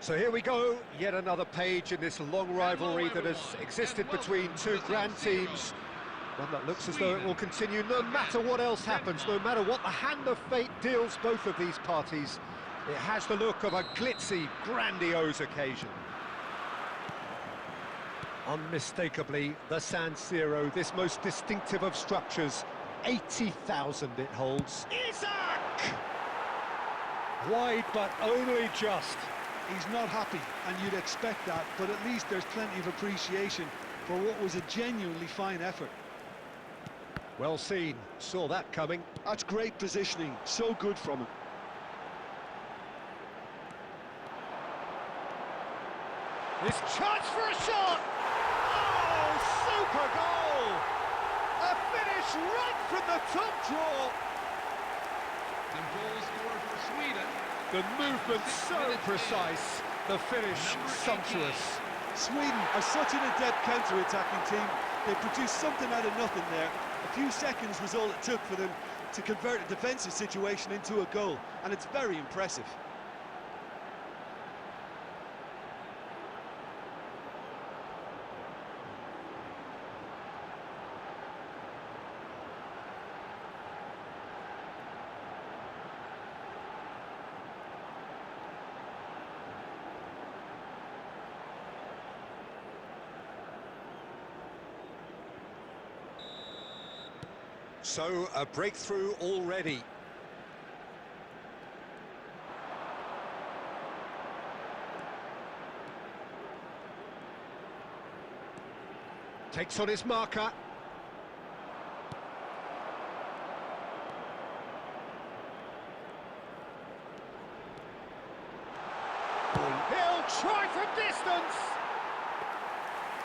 So here we go, yet another page in this long rivalry that has existed between two grand teams. One that looks as though it will continue no matter what else happens, no matter what the hand of fate deals both of these parties. It has the look of a glitzy, grandiose occasion. Unmistakably, the San Siro, this most distinctive of structures. 80,000 it holds. Isak! Wide, but only just. He's not happy, and you'd expect that, but at least there's plenty of appreciation for what was a genuinely fine effort. Well seen, saw that coming. That's great positioning, so good from him. This chance for a shot! Oh, super goal! A finish right from the top draw! The goal scored for Sweden. The movement so precise, the finish sumptuous. Sweden are such an adept counter-attacking team. They produced something out of nothing there. A few seconds was all it took for them to convert a defensive situation into a goal, and it's very impressive. So, a breakthrough already. Takes on his marker. He'll try from distance!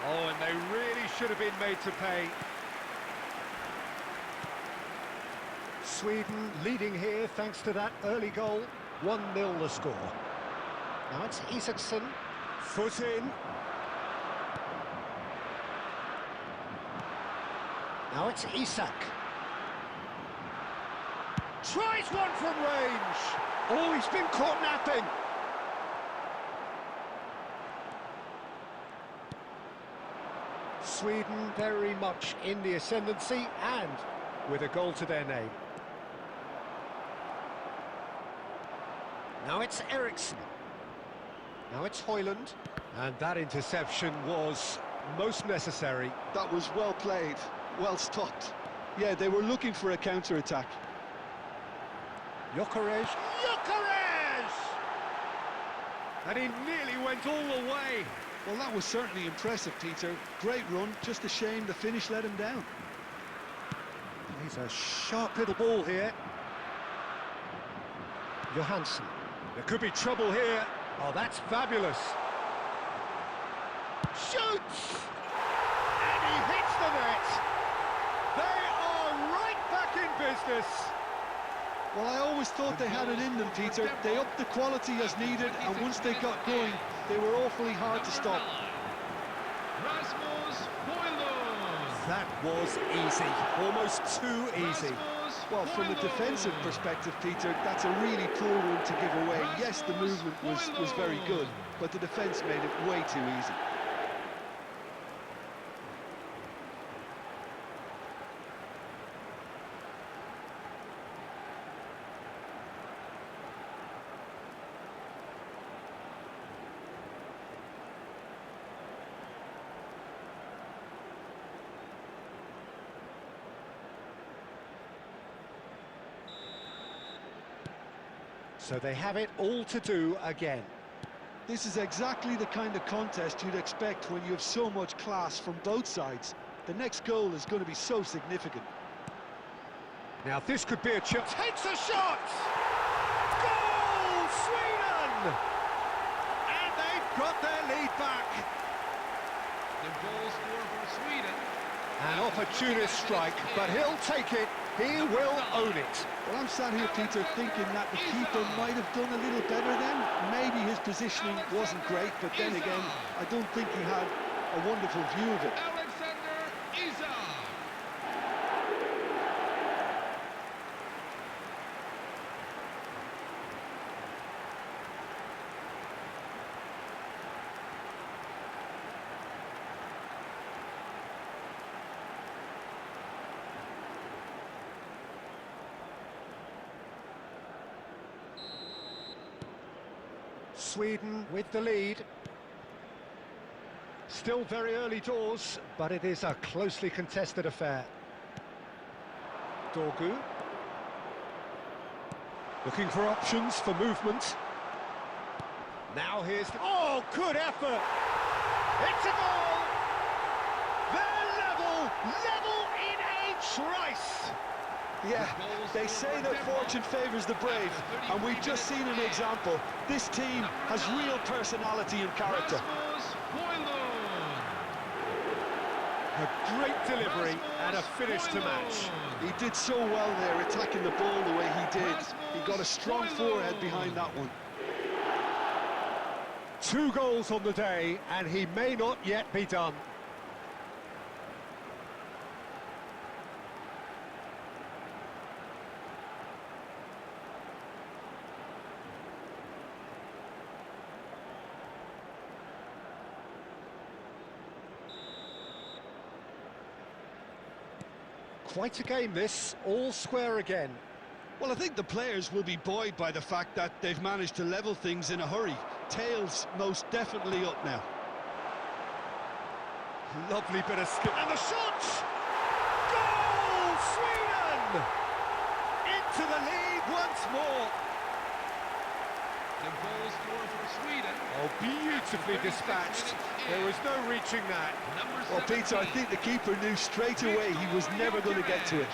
Oh, and they really should have been made to pay. Sweden leading here thanks to that early goal. 1-0 the score. Now it's Isaksson. Foot in. Now it's Isak. Tries one from range. Oh, he's been caught napping. Sweden very much in the ascendancy and with a goal to their name. Now it's Eriksson. Now it's Højlund. And that interception was most necessary. That was well played, well stopped. Yeah, they were looking for a counter-attack. Gyökeres. And he nearly went all the way. Well, that was certainly impressive, Peter. Great run, just a shame the finish let him down. He's a sharp little ball here. Johansson. There could be trouble here. Oh, that's fabulous. Shoots! And he hits the net. They are right back in business. Well, I always thought they had it in them, Peter. They upped the quality as needed, and once they got going, they were awfully hard to stop. That was easy, almost too easy. Well, from a defensive perspective, Peter, that's a really poor one to give away. Yes, the movement was very good, but the defence made it way too easy. So they have it all to do again. This is exactly the kind of contest you'd expect when you have so much class from both sides. The next goal is going to be so significant. Now this could be a chance. Takes a shot! Goal, Sweden! And they've got their lead back. The goal scored for Sweden. An opportunist strike, but he'll take it. He will own it. Well, I'm sat here, Peter, thinking that the keeper might have done a little better then. Maybe his positioning wasn't great, but then again, I don't think he had a wonderful view of it. Sweden with the lead. Still very early doors, but it is a closely contested affair. Dorgu. Looking for options for movement. Now here's the... Oh, good effort! It's a goal! They're level in a trice! Yeah, they say that fortune favours the brave, and we've just seen an example. This team has real personality and character. A great delivery and a finish to match. He did so well there, attacking the ball the way he did. He got a strong forehead behind that one. 2 goals on the day, and he may not yet be done. Quite a game this, all square again. Well, I think the players will be buoyed by the fact that they've managed to level things in a hurry. Tails most definitely up now. Lovely bit of skill. And the shot! Goal! Sweden! Into the lead once more. The goal scored for Sweden. Oh, beautifully dispatched. There was no reaching that. Well, Peter, I think the keeper knew straight away he was never going to get to it.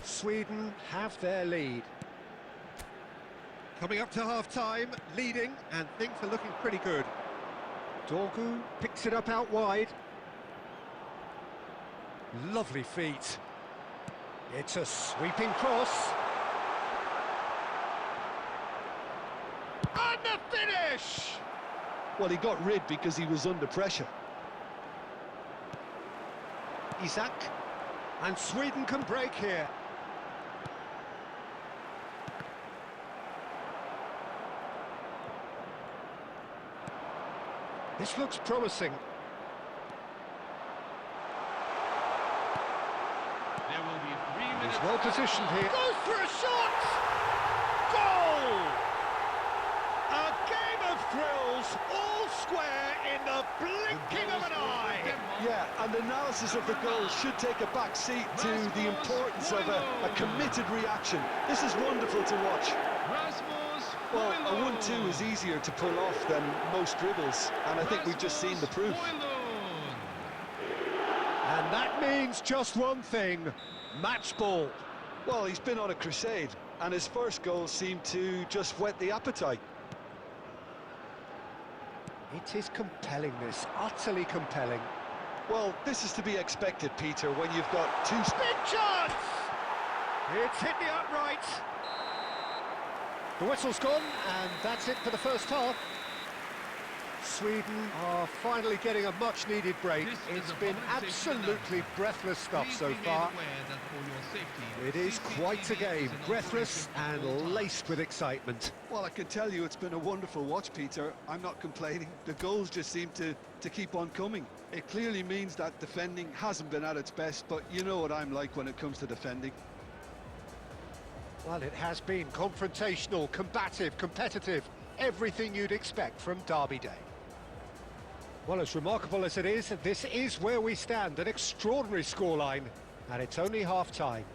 Sweden have their lead. Coming up to half-time, leading, and things are looking pretty good. Dorgu picks it up out wide. Lovely feet. It's a sweeping cross. And the finish! Well, he got rid because he was under pressure. Isak. And Sweden can break here. This looks promising. There will be 3 minutes. He's well positioned here. Goes for a shot! Goal! A game of thrills, all square in the blinking of an eye. Yeah, and analysis of the goal should take a back seat to the importance of a committed reaction. This is wonderful to watch. Well, a 1-2 is easier to pull off than most dribbles, and I think we've just seen the proof. And that means just one thing, match ball. Well, he's been on a crusade, and his first goal seemed to just whet the appetite. It is compelling, this, utterly compelling. Well, this is to be expected, Peter, when you've got two... Big chance! It's hit the upright. The whistle's gone, and that's it for the first half. Sweden are finally getting a much-needed break. It's been absolutely breathless stuff so far. It is quite a game, breathless and laced with excitement. Well, I can tell you it's been a wonderful watch, Peter. I'm not complaining. The goals just seem to keep on coming. It clearly means that defending hasn't been at its best, but you know what I'm like when it comes to defending. Well, it has been confrontational, combative, competitive, everything you'd expect from Derby Day. Well, as remarkable as it is, this is where we stand, an extraordinary scoreline, and it's only half-time.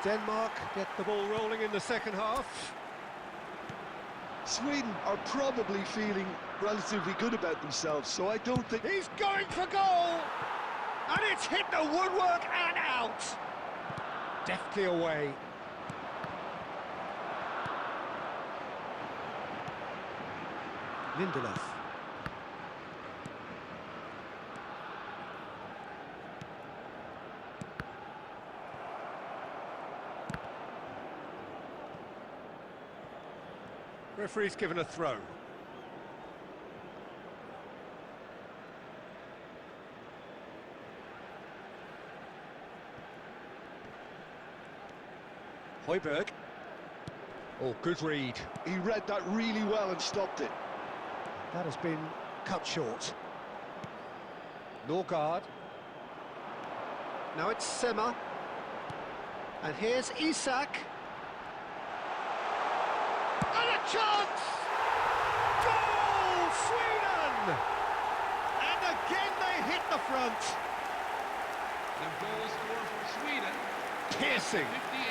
Denmark get the ball rolling in the second half. Sweden are probably feeling relatively good about themselves, so I don't think... He's going for goal! And it's hit the woodwork and out! Deftly away. Lindelof. Referee's given a throw. Højbjerg. Oh, good read. He read that really well and stopped it. That has been cut short. Norgard. Now it's Semmer. And here's Isak. And a chance! Goal! Sweden! And again they hit the front. The goal scorer for Sweden.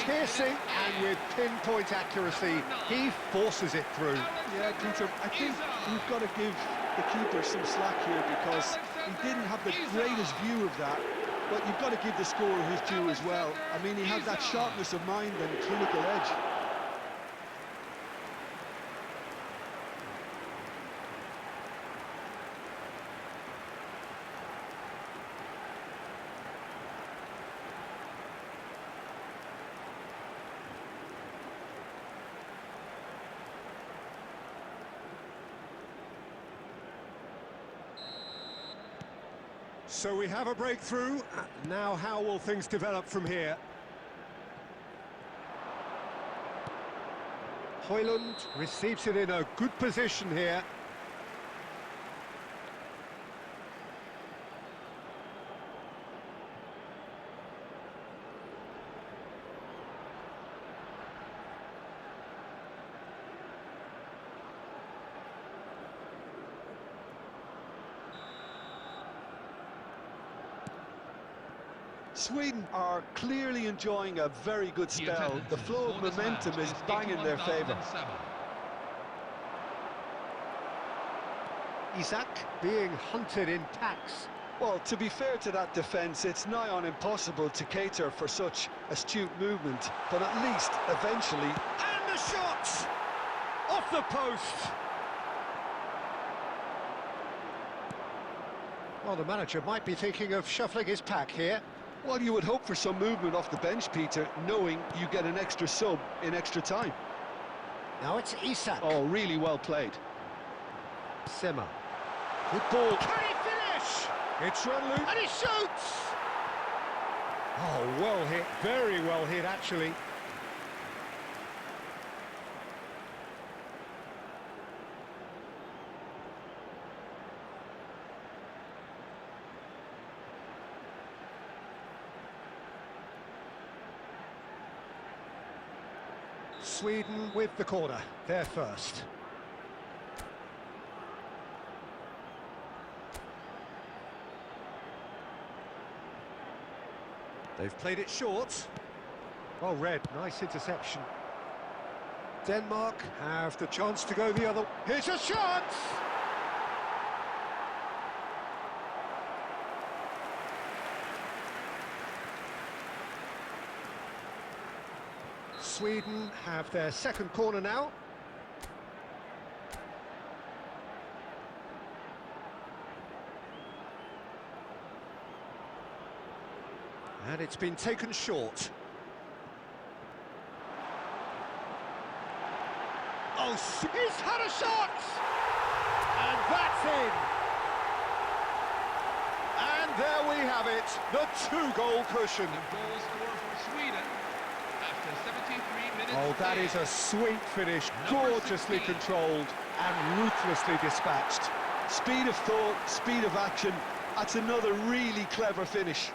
Piercing, and with pinpoint accuracy, he forces it through. Yeah, Peter, I think we've got to give the keeper some slack here because he didn't have the greatest view of that, but you've got to give the scorer his due as well. I mean, he had that sharpness of mind and clinical edge. So we have a breakthrough. Now how will things develop from here? Højlund receives it in a good position here. Sweden are clearly enjoying a very good spell. The flow of momentum is bang in their favour. Isak being hunted in packs. Well, to be fair to that defence, it's nigh on impossible to cater for such astute movement, but at least, eventually... And the shot! Off the post! Well, the manager might be thinking of shuffling his pack here. Well, you would hope for some movement off the bench, Peter, knowing you get an extra sub in extra time. Now it's Isak. Oh, really well played. Semmer. Good ball. Can he finish? It's run loose. And he shoots! Oh, well hit. Very well hit, actually. Sweden with the corner, they're first. They've played it short. Well read, nice interception. Denmark have the chance to go the other. Here's a chance! Sweden have their second corner now. And it's been taken short. Oh, he's had a shot! And that's in! And there we have it, the two-goal cushion. The goal scorer for Sweden after 73 minutes. Oh, that is a sweet finish, gorgeously controlled and ruthlessly dispatched. Speed of thought, speed of action, that's another really clever finish.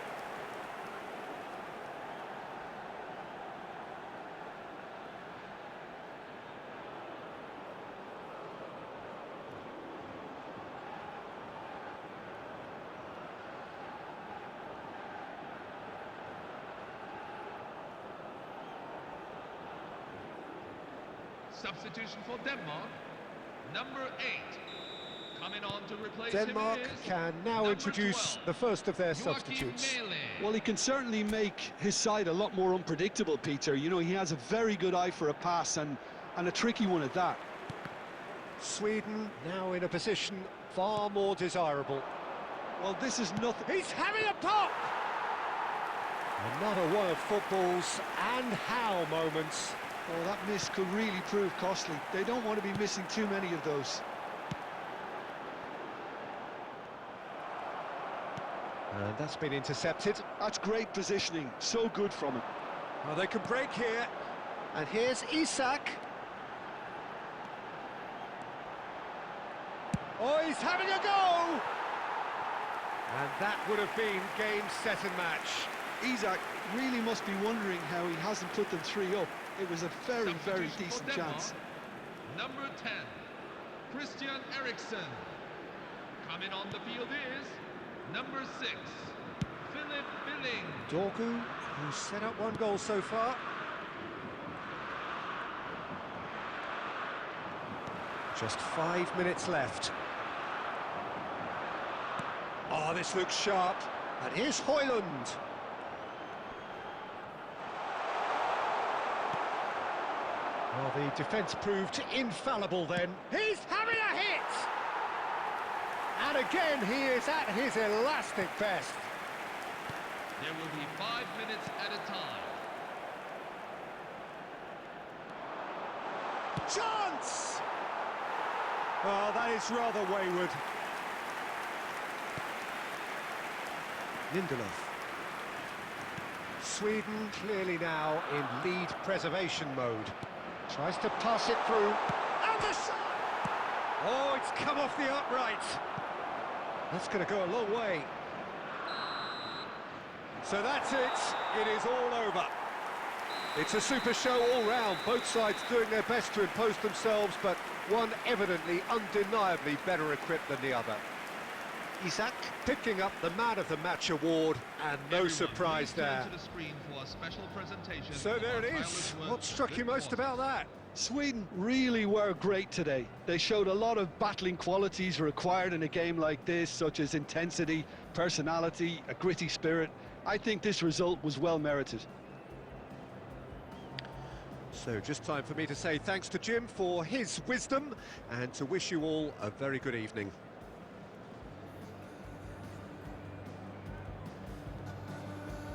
Substitution for Denmark, number 8. Coming on to replace Denmark him is can now number introduce 12, the first of their Joachim substitutes. Mæhle. Well, he can certainly make his side a lot more unpredictable, Peter. You know, he has a very good eye for a pass and a tricky one at that. Sweden now in a position far more desirable. Well, this is nothing. He's having a pop! Another one of football's and how moments. Oh, that miss could really prove costly. They don't want to be missing too many of those. And that's been intercepted. That's great positioning. So good from him. Well, they can break here. And here's Isak. Oh, he's having a go! And that would have been game, set and match. Isak really must be wondering how he hasn't put them 3 up. It was a very, very Substitution for decent Denmark, chance. number 10, Christian Eriksen. Coming on the field is number 6, Philip Billing. Dorgu, who's set up 1 goal so far. Just 5 minutes left. Oh, this looks sharp. And here's Højlund. Well, the defence proved infallible then. He's having a hit! And again, he is at his elastic best. There will be 5 minutes at a time. Chance! Oh, that is rather wayward. Lindelof. Sweden clearly now in lead preservation mode. Tries to pass it through. And the shot! Oh, it's come off the upright. That's going to go a long way. So that's it. It is all over. It's a super show all round. Both sides doing their best to impose themselves, but one evidently, undeniably better equipped than the other. Isak picking up the Man of the Match award, and no Everyone, surprise please turn there. to the screen for a special presentation So of there our it is. tireless work What struck you with most Boston. about that? Sweden really were great today. They showed a lot of battling qualities required in a game like this, such as intensity, personality, a gritty spirit. I think this result was well merited. So just time for me to say thanks to Jim for his wisdom and to wish you all a very good evening.